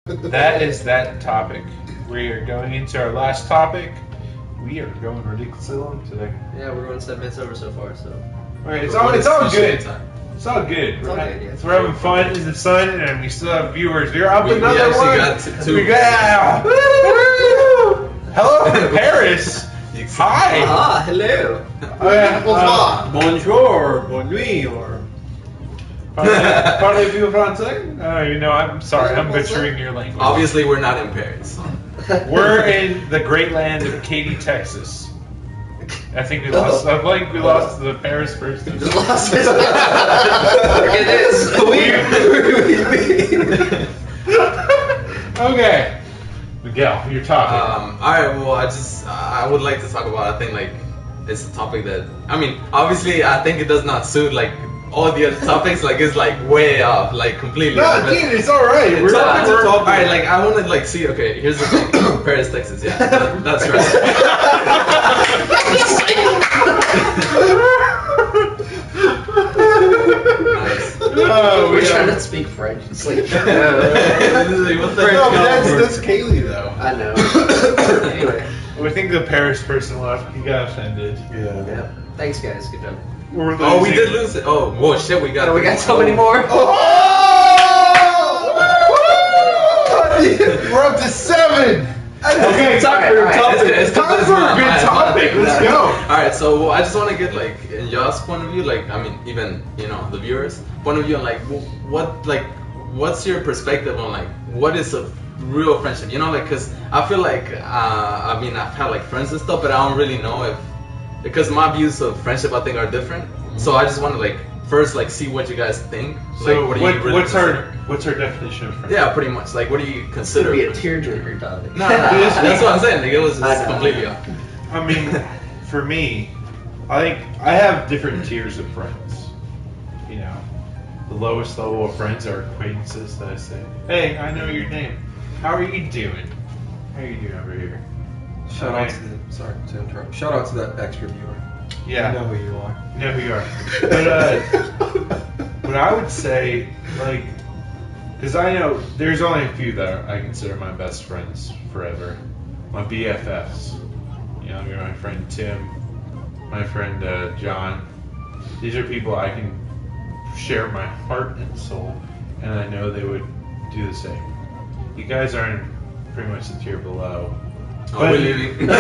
that is that topic. We are going into our last topic. We are going ridiculously long today. Yeah, we're going 7 minutes over so far, so. Alright, it's all good. It's all good. It's All good, yeah. So we're having fun in the sun, and we still have viewers. We're up We another actually one. got two. We got. Hello from Paris. Hi. Ah, hello. Bonjour, bonne nuit, or Parlez-vous français? I'm sorry, I'm butchering your language. Obviously, we're not in Paris. So. We're in the great land of Katy, Texas. I think we lost. I think we lost the Paris person. Just lost it. It is. Okay, Miguel, you're talking. All right. Well, I would like to talk about. I think like it's a topic that obviously I think it does not suit like all the other topics. Like it's like way off, like completely. No, off. dude, it's all right. It's all right. Like I want to like see. Okay, here's the thing. Paris, Texas. Yeah, that's right. Nice. No, We're trying to speak French. It's like, What the that's Kaylee though. I know. Anyway. We think the Paris person left. He got offended. Yeah. Thanks, guys. Good job. Oh, we did lose it. Oh, whoa, shit, we got. We got so many more. We're up to 7. Okay, time for a topic. It's time for a good topic. Let's go. All right, so I just want to get like in y'all's point of view, like I mean, even the viewers' point of view, on like what's your perspective on like what is a real friendship? Like because I feel like I mean I've had like friends and stuff, but I don't really know if because my views of friendship I think are different. So I just want to like first like see what you guys think. So like, what do you really what's our definition of friendship? Yeah, pretty much. Like, what do you consider? Could be a tearjerker topic. No, that's what I'm saying. Like, it was just completely off. I mean, for me, I think I have different tiers of friends. The lowest level of friends are acquaintances that I say, "Hey, I know your name. How are you doing? How are you doing over here?" shout out to the, sorry to interrupt. Shout out to that extra viewer. Yeah. I know who you are. You know who you are. But I would say, like, because I know there's only a few that I consider my best friends forever. My BFFs. My friend Tim, my friend John. These are people I can share my heart and soul, and I know they would do the same. You guys are in pretty much the tier below. Oh, we're leaving. No,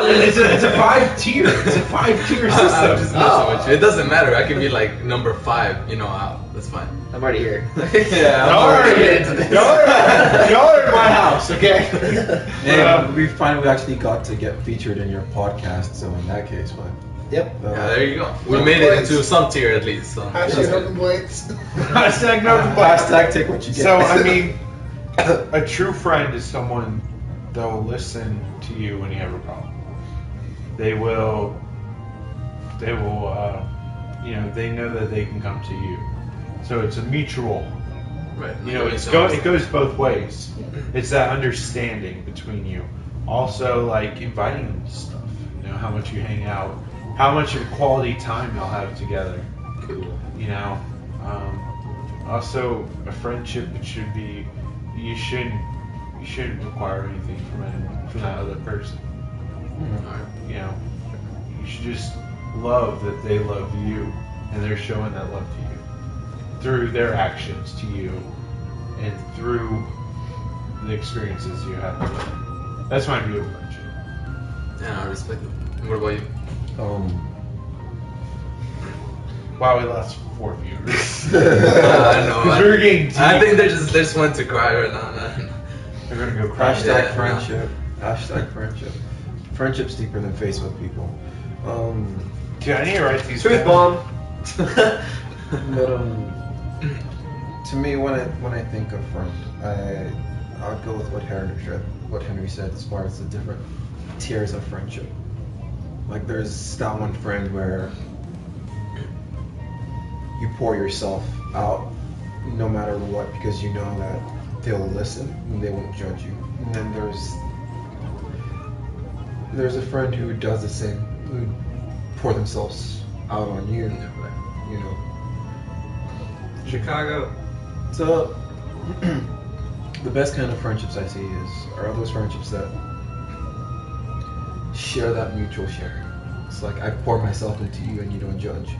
it's a 5-tier. It's a 5-tier I'm system. just messing with you. It doesn't matter. I can be like number 5. That's fine. I'm already here. Yeah. Y'all are in my house, okay? And we finally actually got to get featured in your podcast, so in that case, but Yep. Yeah, there you go. We made it into some tier at least. So. Hashtag no complaints. Hashtag no complaints. Hashtag take what you get. So, I mean, a true friend is someone that will listen to you when you have a problem. They know that they can come to you. So it's a mutual. Right. It goes both ways. It's that understanding between you. Also, like inviting them to stuff. How much you hang out, how much of quality time you'll have together. Cool. Also a friendship. It should be. You shouldn't require anything from that other person. You should just love that they love you, and they're showing that love to you through their actions to you, and through the experiences you have with them. That's my view of friendship. Yeah, I respect it. What about you? Wow, we lost 4 viewers. I know. We're getting deep. I think they just want to cry right now. They're gonna go crash. Hashtag friendship. Hashtag friendship. Friendship's deeper than Facebook, people. Dude, I need to write these. Truth down. bomb. But to me, when I think of friend, I would go with what Henry said as far as the different tiers of friendship. Like there's that one friend where you pour yourself out no matter what because you know that they'll listen and they won't judge you. And then there's a friend who does the same, who pour themselves out on you. Chicago. So the best kind of friendships I see are those friendships that share that mutual sharing. It's like I pour myself into you and you don't judge,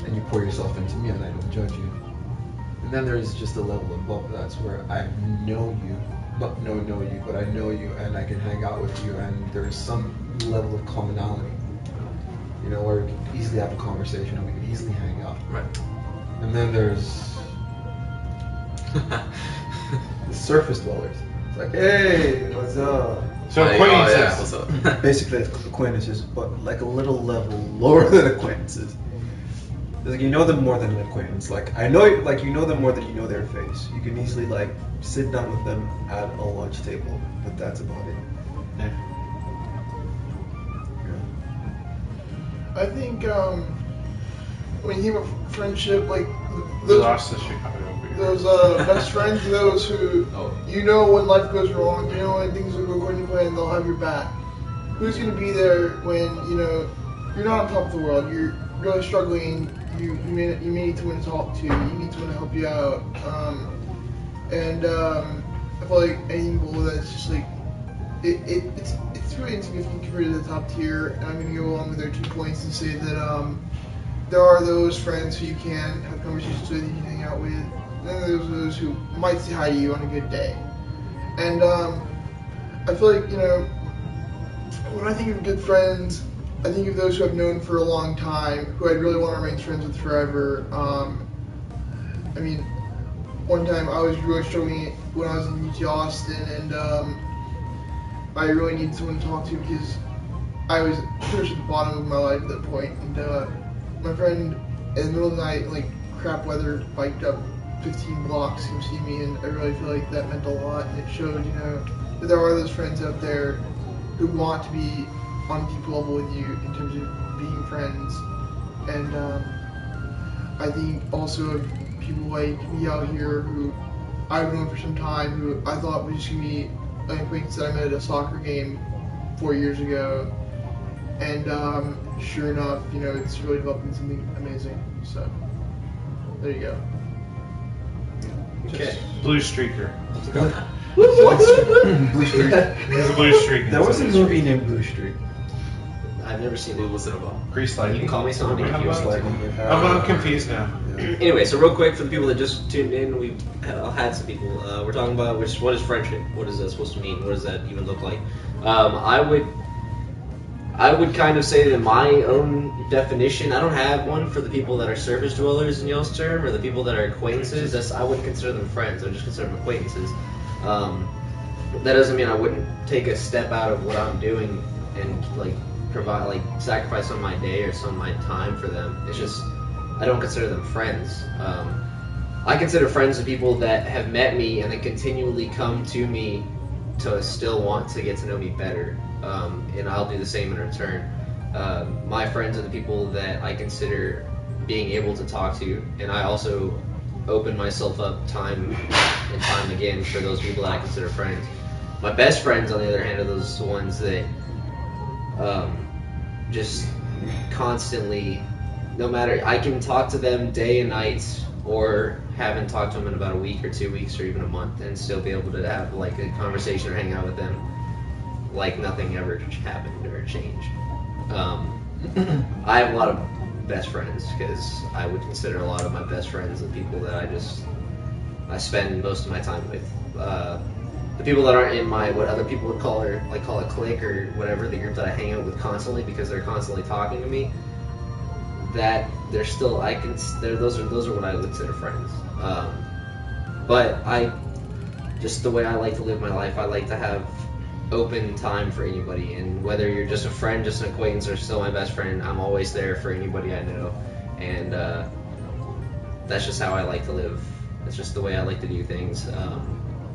and you pour yourself into me and I don't judge you. And then there's just a level above that's where I know you, but know you, but I know you and I can hang out with you and there's some level of commonality. You know, where we can easily have a conversation and we can easily hang out. Right. And then there's the surface dwellers. It's like, hey, what's up? So Like, acquaintances. oh, yeah, what's up? Basically, it's acquaintances, but like a little level lower than acquaintances. It's like you know them more than an acquaintance. Like I know, like you know them more than you know their face. You can easily like sit down with them at a lunch table, but that's about it. Yeah. I think when you think of friendship, like We those lost the Chicago beer. those best friends, those who you know when life goes wrong, you know when things will go according to plan, they'll have your back. Who's gonna be there when you know you're not on top of the world, you're really struggling, you may need someone to talk to, you need someone to help you out, and I feel like anything below that is just like it's really insignificant compared to the top tier. And I'm gonna go along with their 2 points and say that there are those friends who you can have conversations with, you can hang out with, and then there's those who might say hi to you on a good day. And I feel like, you know, when I think of good friends, I think of those who I've known for a long time, who I'd really want to remain friends with forever. I mean, one time I was really struggling when I was in UT Austin, and I really needed someone to talk to because I was pretty much at the bottom of my life at that point. And my friend, in the middle of the night, like crap weather, biked up 15 blocks to come see me, and I really feel like that meant a lot. And it showed, you know, that there are those friends out there who want to be on a deep level with you in terms of being friends. And I think also of people like me out here who I've known for some time, who I thought was just gonna be an acquaintance that I met at a soccer game 4 years ago, and sure enough, you know, it's really developed into something amazing. So there you go. Okay. Blue streaker. Blue Streak. There's a blue streak. There was a movie named Blue Streak. I've never seen What it. was it about? Grease You lightning. can call me something if you How want. about- I'm confused now. Anyway, so real quick for the people that just tuned in, we've had some people. We're talking about what is friendship? What is that supposed to mean? What does that even look like? I would kind of say that my own definition, I don't have one for the people that are surface dwellers in y'all's term, or the people that are acquaintances. I wouldn't consider them friends. I would just consider them acquaintances. That doesn't mean I wouldn't take a step out of what I'm doing and like provide, like sacrifice some of my day or some of my time for them. It's just I don't consider them friends. I consider friends the people that have met me and then continually come to me to still want to get to know me better, and I'll do the same in return. My friends are the people that I consider being able to talk to, and I also open myself up time and time again for those people that I consider friends. My best friends, on the other hand, are those ones that just constantly, no matter, I can talk to them day and night, or haven't talked to them in about a week or 2 weeks or even a month, and still be able to have like a conversation or hang out with them like nothing ever happened or changed. I have a lot of best friends because I would consider a lot of my best friends the people that I spend most of my time with. The people that aren't in my, what other people would call a clique or whatever, the group that I hang out with constantly because they're constantly talking to me, that they're still, those are what I would consider friends. But just the way I like to live my life, I like to have open time for anybody, and whether you're just a friend, just an acquaintance, or still my best friend, I'm always there for anybody I know, and that's just how I like to live. It's just the way I like to do things.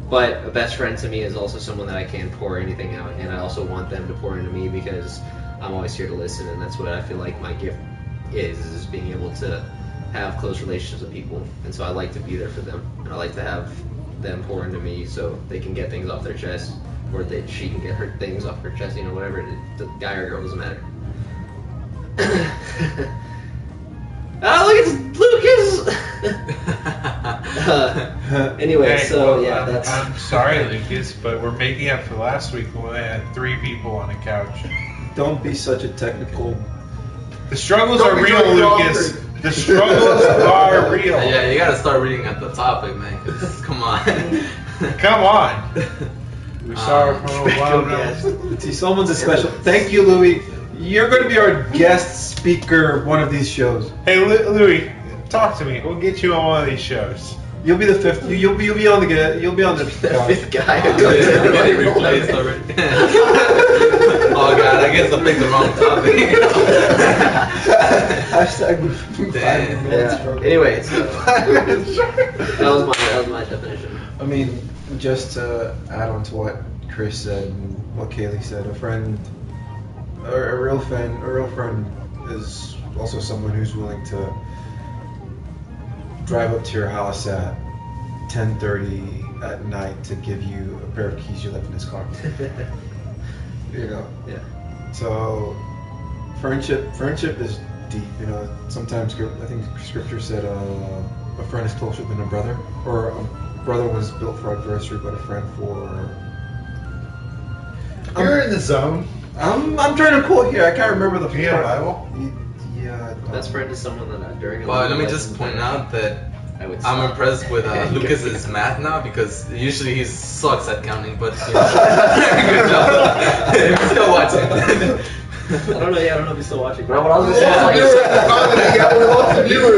But a best friend to me is also someone that I can pour anything out, and I also want them to pour into me because I'm always here to listen, and that's what I feel like my gift is being able to have close relationships with people. And so I like to be there for them, and I like to have them pour into me so they can get things off their chest, or she can get her things off her chest, you know, whatever, the guy or girl, doesn't matter. Look at Lucas! Anyway, Hey, so well, yeah, that's. I'm sorry, Lucas, but we're making up for last week when we had 3 people on a couch. Don't be such a technical. The struggles Don't are be real, Johnny Lucas. Crawford. The struggles are real. Yeah, you gotta start reading at the topic, man. 'Cause come on. Come on. We saw her from a while special now. guest. See, someone's a special. Thank you, Louis. You're going to be our guest speaker one of these shows. Hey, Louis, talk to me. We'll get you on one of these shows. You'll be the fifth. You'll be on the. You'll be on the. The fifth guy. Oh, who goes yeah, to getting the replaced already. Oh god, I guess I picked the wrong topic. Hashtag Damn. 5 minutes. Yeah. Anyway, so that was my definition. I mean, just to add on to what Chris said and what Kaylee said, a real friend is also someone who's willing to drive up to your house at 10:30 at night to give you a pair of keys you left in his car. You know. Yeah. So, friendship is deep. You know, sometimes I think Scripture said a friend is closer than a brother, or a brother was built for adversary, but a friend for. You're in the zone. I'm trying to quote here. I can't remember the. Do you have a Bible? Yeah. Best friend is someone that during. Well, let me just point out that I would. I'm stop. impressed with Lucas's math now because usually he sucks at counting, but you know, good job. He's still watching. I don't know. Yeah, I don't know if he's still watching. But what I was gonna say Yeah, is like, yeah, we lost a viewer.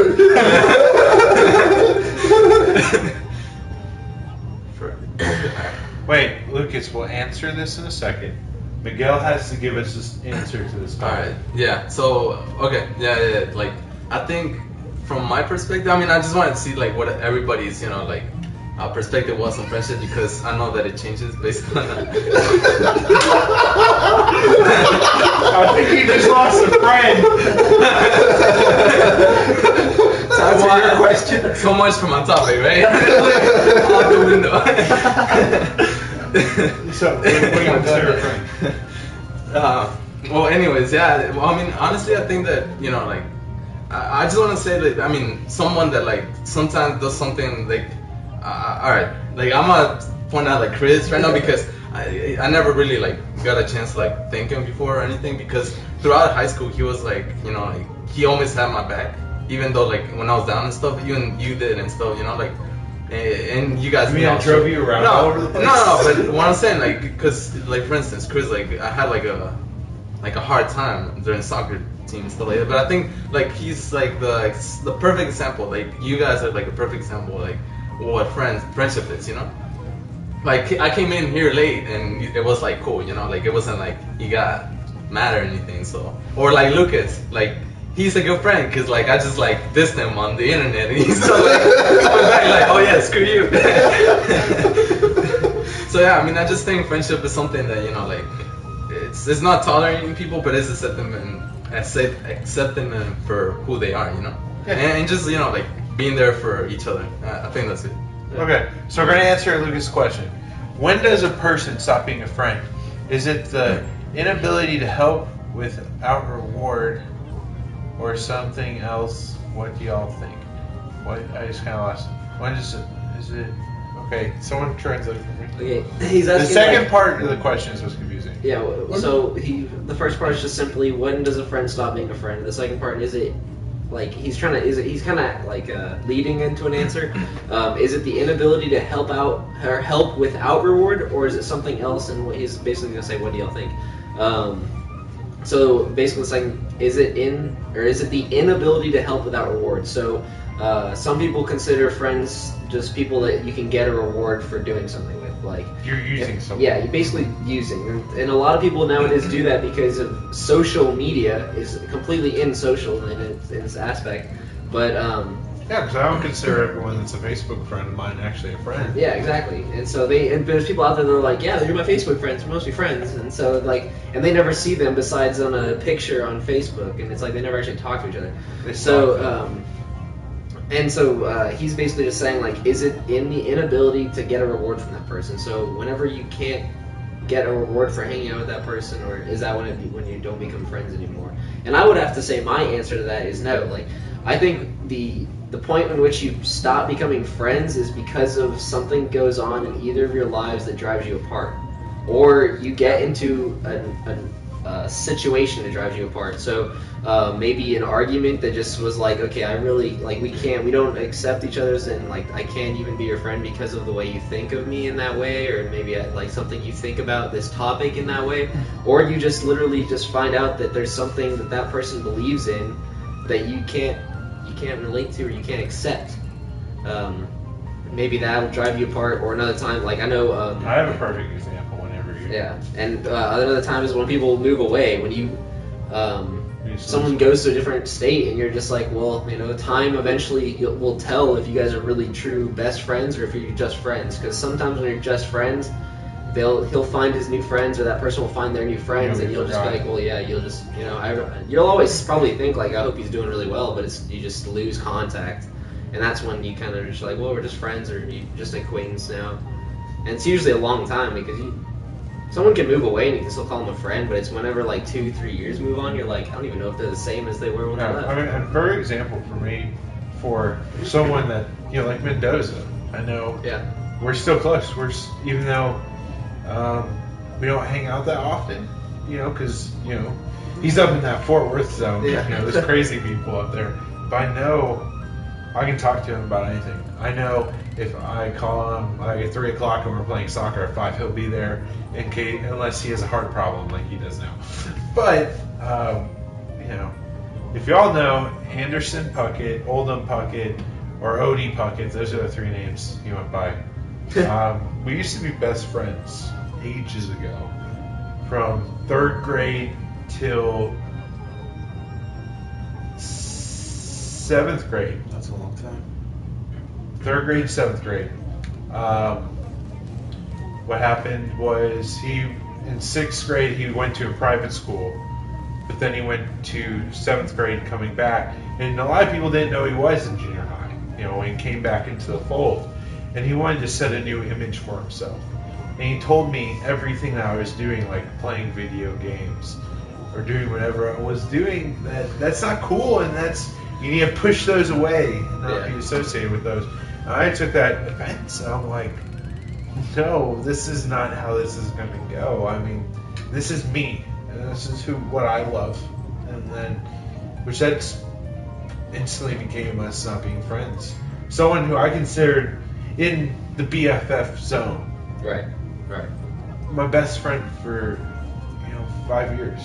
Wait, Lucas, we'll answer this in a second. Miguel has to give us this answer to this All topic. right. Yeah. So okay. Yeah. Like I think from my perspective, I mean, I just wanted to see like what everybody's like perspective was on friendship because I know that it changes based on. I think you just lost a friend. To answer your question. So much for my topic, right? Out the window. So, what do you want to say, your friend? Well, anyways, yeah. Well, I mean, honestly, I think that like, I just want to say that I mean, someone that like sometimes does something like, all right, like I'm gonna point out like Chris right now because I never really like got a chance to like thank him before or anything because throughout high school he was like like he always had my back even though like when I was down and stuff, even you did and stuff, like. And you guys. You mean I drove you around all over the place? No. But what I'm saying, like, because, like, for instance, Chris, like, I had like a hard time during soccer team and stuff like that. But I think like he's like the perfect example. Like, you guys are like a perfect example, like what friendship is, Like, I came in here late and it was like cool, like it wasn't like you got mad or anything. So, or like Lucas, like. He's a good friend because like I just like dissed him on the internet and he's so like went back like oh yeah screw you. So yeah, I mean I just think friendship is something that like it's not tolerating people but it's accepting them for who they are, and just like being there for each other. I think that's it. Okay, so we're going to answer Lucas' question. When does a person stop being a friend? Is it the inability to help without reward? Or something else? What do y'all think? What I just kind of lost. When is it? Okay, someone translate for me. okay, he's asking. The second like, part of the questions was confusing. Yeah. So the first part is just simply when does a friend stop being a friend? The second part is it like he's kind of like leading into an answer. Is it the inability to help out or help without reward, or is it something else? And what he's basically gonna say, what do y'all think? So basically saying, is it the inability to help without reward? So some people consider friends just people that you can get a reward for doing something with. Like You're using someone. yeah, you're basically using. And a lot of people nowadays do that because of social media is completely in social in its aspect. But Yeah, because I don't consider everyone that's a Facebook friend of mine actually a friend. yeah, exactly. And so there's people out there that are like, yeah, you're my Facebook friends, we're mostly friends. And so like, and they never see them besides on a picture on Facebook, and it's like they never actually talk to each other. He's basically just saying like, is it in the inability to get a reward from that person? So whenever you can't get a reward for hanging out with that person, or is that when you don't become friends anymore? And I would have to say my answer to that is no. Like, I think the point in which you stop becoming friends is because of something goes on in either of your lives that drives you apart, or you get into a situation that drives you apart. So maybe an argument that just was like, okay, I really like we don't accept each other's, and like I can't even be your friend because of the way you think of me in that way, or maybe like something you think about this topic in that way, or you just literally just find out that there's something that that person believes in that you can't relate to or you can't accept. Maybe that'll drive you apart. Or another time, like I know I have a perfect example whenever you. yeah, and another time is when people move away. When you someone goes to a different state, and you're just like, well, you know, time eventually will tell if you guys are really true best friends or if you're just friends. Because sometimes when you're just friends, he'll find his new friends, or that person will find their new friends, and you'll just be like, well, yeah, you'll just, you know, you'll always probably think like, I hope he's doing really well, but you just lose contact, and that's when you kind of just like, well, we're just friends, or you just acquaintance now, and it's usually a long time because someone can move away and you can still call them a friend, but it's whenever like 2-3 years move on, you're like, I don't even know if they're the same as they were when they left. I mean, a very example for me, for someone that, you know, like Mendoza, I know. Yeah. We're still close. Even though we don't hang out that often, you know, because, you know, he's up in that Fort Worth zone. Yeah. You know, there's crazy people up there. But I know I can talk to him about anything. I know if I call him like at 3 o'clock and we're playing soccer at 5, he'll be there in case, unless he has a heart problem like he does now. But, you know, if y'all know Anderson Puckett, Oldham Puckett, or Odie Puckett, those are the 3 names he went by. We used to be best friends ages ago, from 3rd grade till 7th grade. That's a long time. 3rd grade, 7th grade. What happened was in 6th grade he went to a private school, but then he went to 7th grade coming back, and a lot of people didn't know he was in junior high, you know, when he came back into the fold, and he wanted to set a new image for himself. And he told me everything that I was doing, like playing video games or doing whatever I was doing, that's not cool, and you need to push those away and not be associated with those. And I took that offense. I'm like, no, this is not how this is going to go. I mean, this is me, and this is what I love. And then, which that's instantly became us not being friends. Someone who I considered in the BFF zone. Right. My best friend for, 5 years.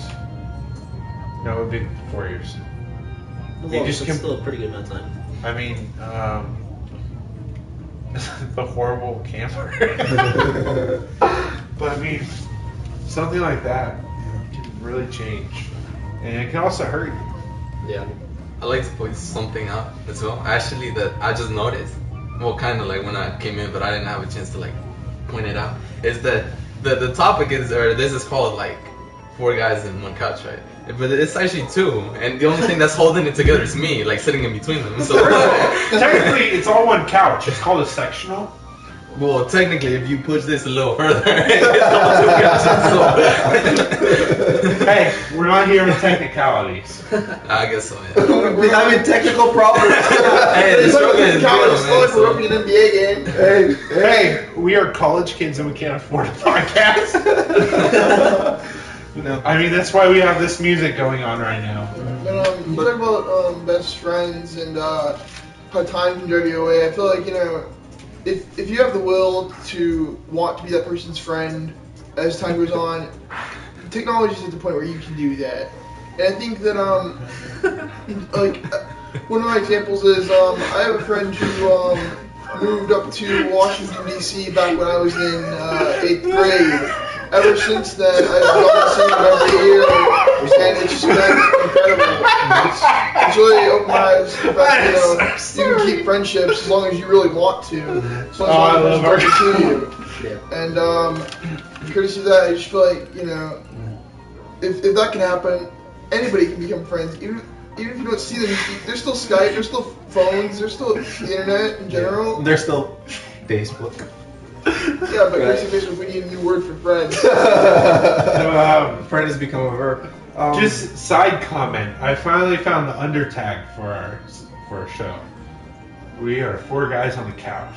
No, it would be 4 years. Well, it's still a pretty good amount of time. I mean, the horrible camper. But I mean, something like that can really change, and it can also hurt you. Yeah. I like to point something out as well. Actually, that I just noticed. Well, kind of like when I came in, but I didn't have a chance to like point it out. Is that the topic is, or this is called like 4 guys in 1 couch, right? But it's actually 2, and the only thing that's holding it together is me, like sitting in between them. So technically, it's all 1 couch. It's called a sectional. Well, technically, if you push this a little further, it's all 2 couches. So. Hey, we're not here with technicalities. I guess so. Yeah. We're having technical problems. Hey, the struggle is real, man. An NBA game. Hey, we are college kids and we can't afford a podcast. No. I mean, that's why we have this music going on right now. You talk about best friends and how time can drive you away. I feel like, if you have the will to want to be that person's friend as time goes on, technology is at the point where you can do that. And I think that one of my examples is I have a friend who moved up to Washington D.C. back when I was in 8th grade. Ever since then, I've gone to see him every year, and it's just been incredible. It's really opened my eyes to the fact that you can keep friendships as long as you really want to, as long as the person talking to you. Yeah. And courtesy of that, I just feel like, if that can happen, anybody can become friends. Even if you don't see them, there's still Skype, there's still phones, there's still the internet in general. There's still Facebook. Yeah, but basically we need a new word for friends. So, Friend has become a verb. just side comment. I finally found the undertag for our show. We are four guys on the couch.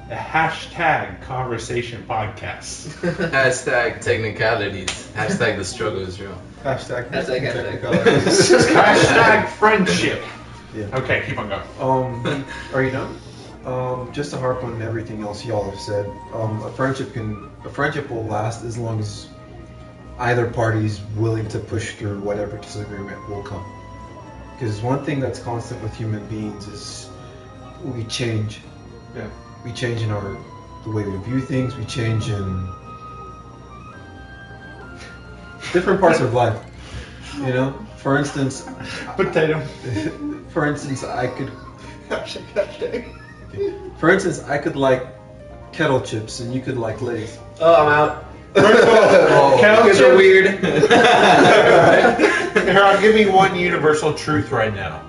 A hashtag conversation podcast. Hashtag technicalities. Hashtag the struggle is real. Hashtag. Hashtag. Hashtag friendship. Yeah. Okay, keep on going. Are you done? Just to harp on everything else y'all have said, a friendship will last as long as either party's willing to push through whatever disagreement will come. Because one thing that's constant with human beings is we change. Yeah. We change in the way we view things. We change in different parts of life. You know, for instance, Potato. for instance, I could. Hashtag. For instance, I could like kettle chips and you could like Lay's. Oh, I'm out. First of all, kettle You guys are chips- weird. Here, I'll give you one universal truth right now.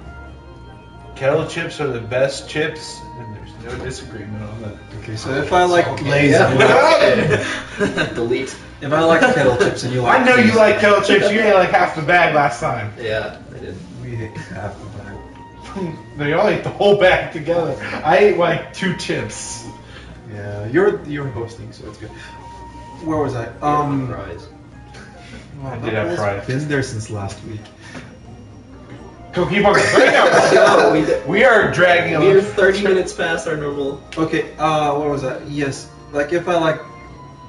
Kettle chips are the best chips, and there's no disagreement on that. Okay, so if I like Lay's, Yeah. and you like, Delete. if I like kettle chips and you like, I know you Lay's, like kettle chips. You ate like half the bag last time. Yeah, I did. We hit half the bag. No, you all ate the whole bag together. I ate like 2 chips. Yeah, you're hosting, so it's good. Where was I? Fries. Well, I did have fries. Been there since last week. Go, keep on going. Go, We are dragging a We're little. 30 minutes past our normal. Okay, what was that? Yes, like if I like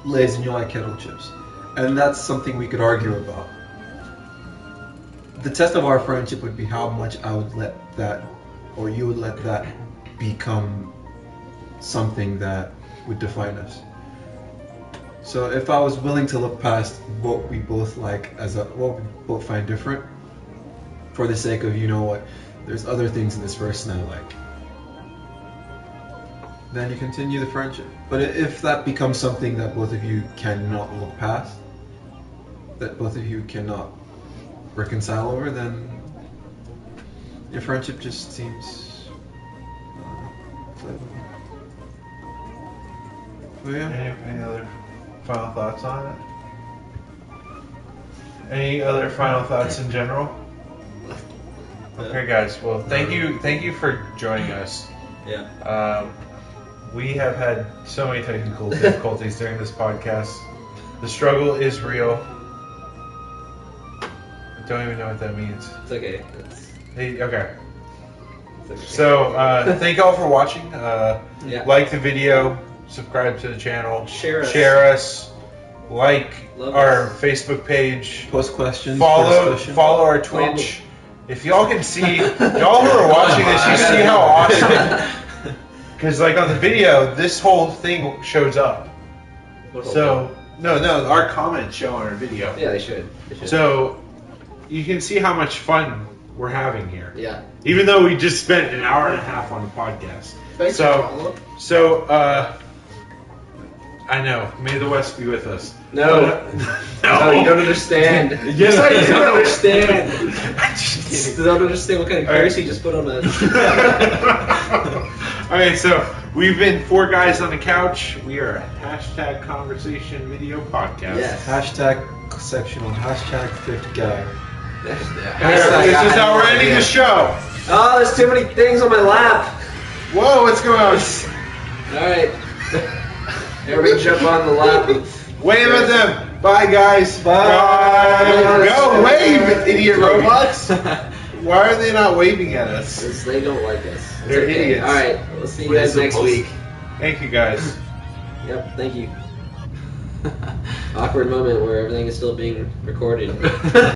Lay's and you like kettle chips, and that's something we could argue about. The test of our friendship would be how much I would let that, or you would let that, become something that would define us. So if I was willing to look past what we both like what we both find different, for the sake of, you know what, there's other things in this verse now, like, then you continue the friendship. But if that becomes something that both of you cannot look past, that both of you cannot reconcile over, then your friendship just seems flammable. But yeah. Any other final thoughts on it? Any other final thoughts in general? Okay, guys. Well, thank you for joining us. Yeah. We have had so many technical difficulties during this podcast. The struggle is real. I don't even know what that means. It's okay. Okay. It's okay. So, thank y'all for watching. Yeah. Like the video, subscribe to the channel, Share us. share us, like Love our us. Facebook page, Post questions. follow discussion. our Twitch. If y'all can see, y'all who are watching this, you see how awesome. Because like on the video, this whole thing shows up. So no, our comments show on our video. Yeah, they should. So you can see how much fun we're having here. Yeah. Even though we just spent an hour and a half on the podcast. Thanks, So I know. May the West be with us. No. No, you don't understand. Yes, I You do. don't understand. You don't understand what kind of curse he just put on us. Okay, so we've been 4 guys on the couch. We are a hashtag conversation video podcast. Yes. Hashtag sectional. Hashtag fifth guy. This is how we're ending the show. Oh, there's too many things on my lap. Whoa, what's going on? Alright. Everybody jump on the lap. Wave at them. Bye, guys. Bye. Go wave, idiot robots. Why are they not waving at us? Because they don't like us. It's They're okay. idiots. Alright, we'll see you We're guys next supposed- week. Thank you, guys. Yep, thank you. Awkward moment where everything is still being recorded.